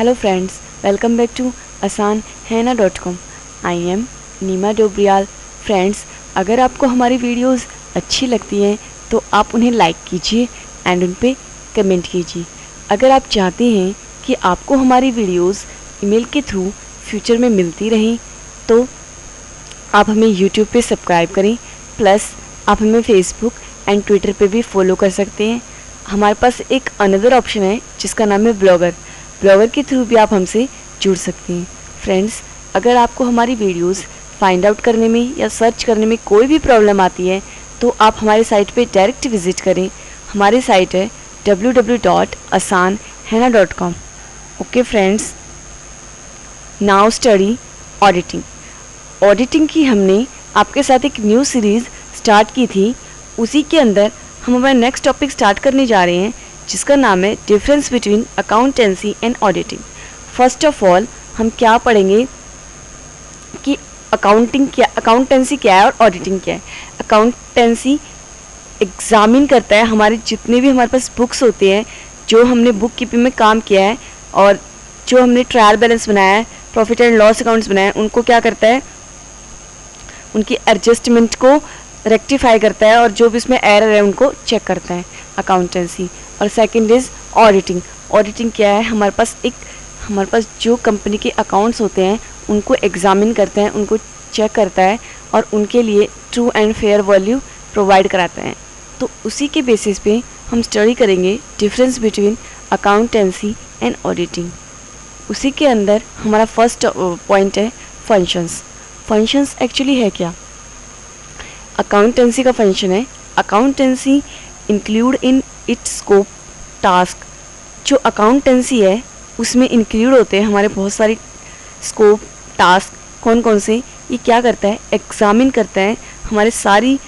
Hello friends, welcome back to asanhena.com. I am Neema Dobriyal. Friends, अगर आपको हमारी वीडियोस अच्छी लगती हैं तो आप उन्हें लाइक कीजिए एंड उन पे कमेंट कीजिए. अगर आप चाहते हैं कि आपको हमारी वीडियोस ईमेल के थ्रू फ्यूचर में मिलती रहें तो आप हमें यूट्यूब पे सब्सक्राइब करें, प्लस आप हमें फेसबुक एंड ट्विटर पे भी फॉलो कर सकते हैं. हमारे पास एक अनदर ऑप्शन है जिसका नाम है ब्लॉगर के थ्रू भी आप हमसे जुड़ सकते हैं. फ्रेंड्स, अगर आपको हमारी वीडियोस फाइंड आउट करने में या सर्च करने में कोई भी प्रॉब्लम आती है तो आप हमारे साइट पे डायरेक्ट विजिट करें. हमारी साइट है www.asanhena.com. Okay friends, now study auditing. Auditing की हमने आपके साथ एक न्यू सीरीज़ स्टार्ट की थी. उसी के अंदर हम हमारा नेक्स्ट टॉपिक स्टार्ट करने जा रहे हैं जिसका नाम है difference between accountancy and auditing. First of all हम क्या पढ़ेंगे कि अकाउंटेंसी क्या है और ऑडिटिंग क्या है. अकाउंटेंसी एग्जामिन करता है हमारे जितने भी हमारे पास बुक्स होते हैं, जो हमने बुक कीपिंग में काम किया है और जो हमने ट्रायल बैलेंस बनाया है, प्रॉफिट एंड लॉस अकाउंट्स बनाए हैं, उनको क्या करता है, उनकी एडजस्टमेंट को रेक्टिफाई करता है और जो भी इसमें एरर है उनको चेक करता है अकाउंटेंसी. और सेकंड इज़ ऑडिटिंग. ऑडिटिंग क्या है, हमारे पास जो कंपनी के अकाउंट्स होते हैं उनको एग्जामिन करते हैं, उनको चेक करता है और उनके लिए true and fair value provide कराता है. तो उसी के बेसिस पे हम स्टडी करेंगे difference between accountancy and auditing. उसी के अंदर हमारा फर्स्ट पॉइंट है फंक्शंस. फंक्शंस एक्चुअली है क्या? अकाउंटेंसी का फंक्शन है accountancy include in its scope task. जो अकाउंटेंसी है उसमें इंक्लूड होते हैं हमारे बहुत सारे स्कोप टास्क. कौन कौन से? ये क्या करता है, एग्जामिन करता है हमारे सारी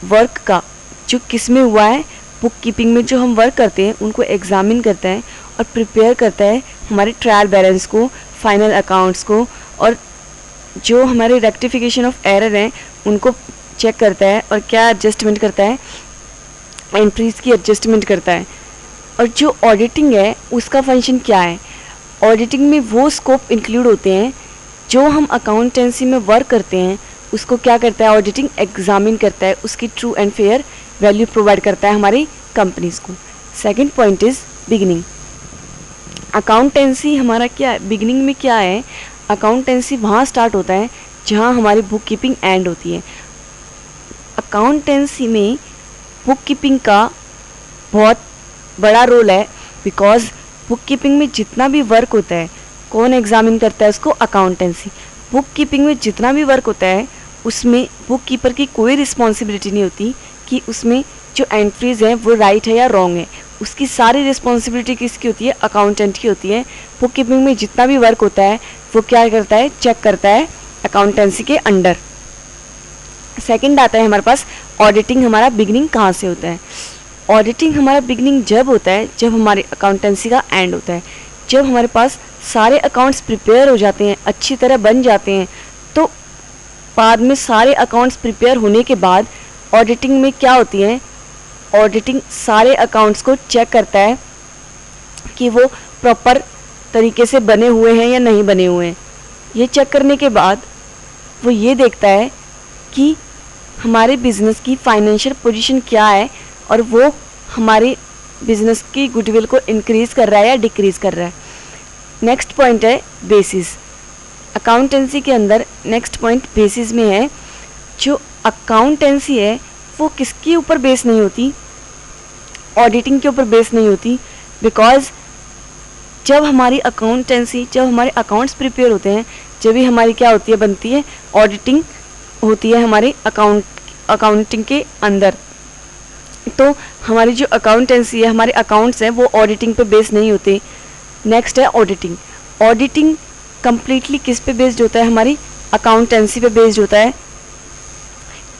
वर्क का जो किस में हुआ है. बुक कीपिंग में जो हम वर्क करते हैं उनको एग्जामिन करता है और प्रिपेयर करता है हमारे ट्रायल बैलेंस को, फाइनल अकाउंट्स को, और जो हमारे रेक्टिफिकेशन ऑफ एरर हैं उनको चेक करता है और क्या एडजस्टमेंट करता है, एंट्रीज की एडजस्टमेंट करता है. और जो ऑडिटिंग है उसका फंक्शन क्या है? ऑडिटिंग में वो स्कोप इंक्लूड होते हैं जो हम अकाउंटेंसी में वर्क करते हैं, उसको क्या करता है, ऑडिटिंग एग्जामिन करता है, उसकी true and fair value provide करता है हमारी कंपनीज को. Second point is beginning. Accountancy हमारा क्या है, बिगिनिंग में क्या है, अकाउंटेंसी वहाँ स्टार्ट होता है जहाँ हमारी बुक कीपिंग एंड होती है. अकाउंटेंसी में बुक कीपिंग का बहुत बड़ा रोल है, बिकॉज बुक कीपिंग में जितना भी वर्क होता है कौन एग्जामिन करता है उसको? अकाउंटेंसी. बुक कीपिंग में जितना भी वर्क होता है उसमें बुक कीपर की कोई रिस्पॉन्सिबिलिटी नहीं होती कि उसमें जो एंट्रीज हैं वो राइट है या रॉन्ग है. उसकी सारी रिस्पॉन्सिबिलिटी किसकी होती है? अकाउंटेंट की होती है. बुक कीपिंग में जितना भी वर्क होता है वो क्या करता है, चेक करता है अकाउंटेंसी के अंडर. सेकंड आता है हमारे पास ऑडिटिंग. हमारा बिगिनिंग कहाँ से होता है? ऑडिटिंग हमारा बिगिनिंग जब होता है जब हमारी अकाउंटेंसी का एंड होता है. जब हमारे पास सारे अकाउंट्स प्रिपेयर हो जाते हैं, अच्छी तरह बन जाते हैं, तो बाद में सारे अकाउंट्स प्रिपेयर होने के बाद ऑडिटिंग में क्या होती है, ऑडिटिंग सारे अकाउंट्स को चेक करता है कि वो प्रॉपर तरीके से बने हुए हैं या नहीं बने हुए हैं. ये चेक करने के बाद वो ये देखता है कि हमारे बिज़नेस की फाइनेंशियल पोजीशन क्या है और वो हमारे बिज़नेस की गुडविल को इंक्रीज़ कर रहा है या डिक्रीज़ कर रहा है. नेक्स्ट पॉइंट है बेसिस. अकाउंटेंसी के अंदर नेक्स्ट पॉइंट बेसिस में है. जो अकाउंटेंसी है वो किसके ऊपर बेस नहीं होती? ऑडिटिंग के ऊपर बेस नहीं होती, बिकॉज जब हमारे अकाउंट्स प्रिपेयर होते हैं, जब भी हमारी क्या होती है, बनती है ऑडिटिंग होती है हमारे अकाउंटिंग के अंदर. तो हमारी जो अकाउंटेंसी है, हमारे अकाउंट्स हैं, वो ऑडिटिंग पे बेस नहीं होते. नेक्स्ट है ऑडिटिंग. ऑडिटिंग कम्प्लीटली किस पे बेस्ड होता है? हमारी अकाउंटेंसी पे बेस्ड होता है.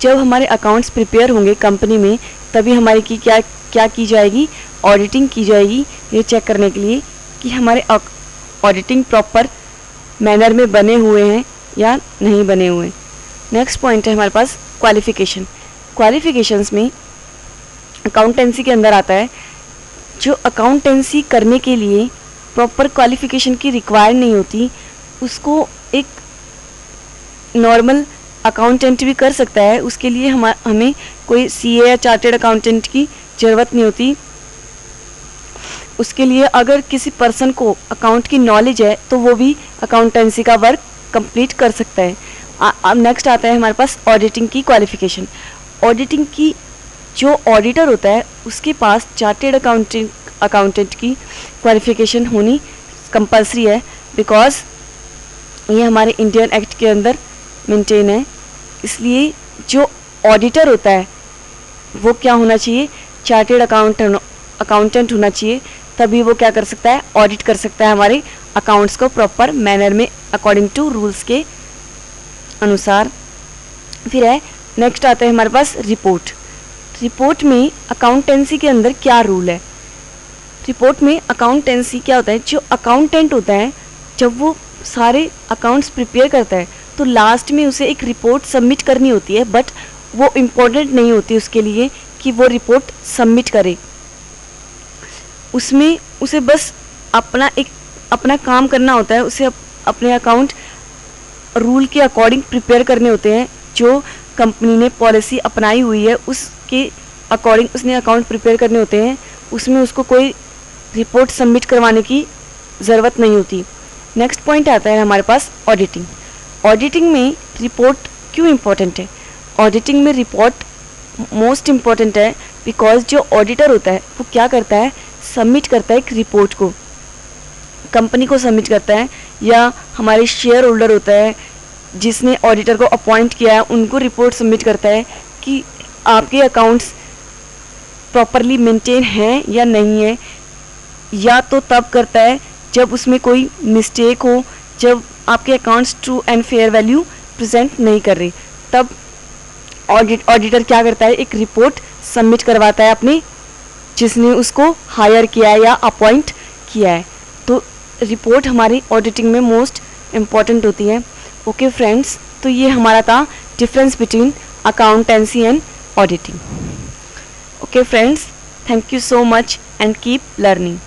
जब हमारे अकाउंट्स प्रिपेयर होंगे कंपनी में तभी हमारी क्या की जाएगी, ऑडिटिंग की जाएगी, ये चेक करने के लिए कि हमारे ऑडिटिंग प्रॉपर मैनर में बने हुए हैं या नहीं बने हुए. नेक्स्ट पॉइंट है हमारे पास क्वालिफिकेशन. क्वालिफिकेशंस में अकाउंटेंसी के अंदर आता है जो अकाउंटेंसी करने के लिए प्रॉपर क्वालिफिकेशन की रिक्वायर नहीं होती, उसको एक नॉर्मल अकाउंटेंट भी कर सकता है। उसके लिए हमें कोई सीए या चार्टेड अकाउंटेंट की ज़रूरत नहीं होती। उसके लिए अगर किसी पर्सन को अकाउंट की नॉलेज है तो वो भी अकाउंटेंसी का वर्क कंप्लीट कर सकता है। अब नेक्स्ट आता है हमारे पास ऑडिटिंग की क्वालिफिकेशन। ऑडिटिंग की जो ऑडिटर होता है उसके पास चार्टेड अकाउंटेंट की क्वालिफिकेशन होनी कंपलसरी है, बिकॉज ये हमारे इंडियन एक्ट के अंदर मेंटेन है। इसलिए जो ऑडिटर होता है वो क्या होना चाहिए, चार्टेड अकाउंटेंट होना चाहिए, तभी वो क्या कर सकता है, ऑडिट कर सकता है हमारे अकाउंट्स को प्रॉपर मैनर में अकॉर्डिंग टू रूल्स के अनुसार। फिर है नेक्स्ट आता है हमारे पास रिपोर्ट। रिपोर्ट में अकाउंटेंसी के अंदर क्या रूल है। रिपोर्ट में अकाउंटेंसी क्या होता है, जो अकाउंटेंट होता है जब वो सारे अकाउंट्स प्रिपेयर करता है तो लास्ट में उसे एक रिपोर्ट सबमिट करनी होती है, बट वो इम्पोर्टेंट नहीं होती उसके लिए कि वो रिपोर्ट सबमिट करे। उसमें उसे बस अपना काम करना होता है। उसे अपने अकाउंट रूल के अकॉर्डिंग प्रिपेयर करने होते हैं। जो कंपनी ने पॉलिसी अपनाई हुई है उसके अकॉर्डिंग उसने अकाउंट प्रिपेयर करने होते हैं। उसमें उसको कोई रिपोर्ट सबमिट करवाने की ज़रूरत नहीं होती। नेक्स्ट पॉइंट आता है हमारे पास ऑडिटिंग। ऑडिटिंग में रिपोर्ट क्यों इम्पोर्टेंट है। ऑडिटिंग में रिपोर्ट मोस्ट इम्पॉर्टेंट है बिकॉज जो ऑडिटर होता है वो क्या करता है, सबमिट करता है एक रिपोर्ट को, कंपनी को सबमिट करता है, या हमारे शेयर होल्डर होता है जिसने ऑडिटर को अपॉइंट किया है उनको रिपोर्ट सबमिट करता है कि आपके अकाउंट्स प्रॉपरली मेंटेन हैं या नहीं है। या तो तब करता है जब उसमें कोई मिस्टेक हो, जब आपके accounts true and fair value present नहीं कर रहे, तब ऑडिटर क्या करता है, एक रिपोर्ट सबमिट करवाता है अपने जिसने उसको हायर किया है या अपॉइंट किया है। तो रिपोर्ट हमारी ऑडिटिंग में मोस्ट इम्पॉर्टेंट होती है। ओके फ्रेंड्स, तो ये हमारा था difference between accountancy and auditing. Okay friends, thank you so much and keep learning.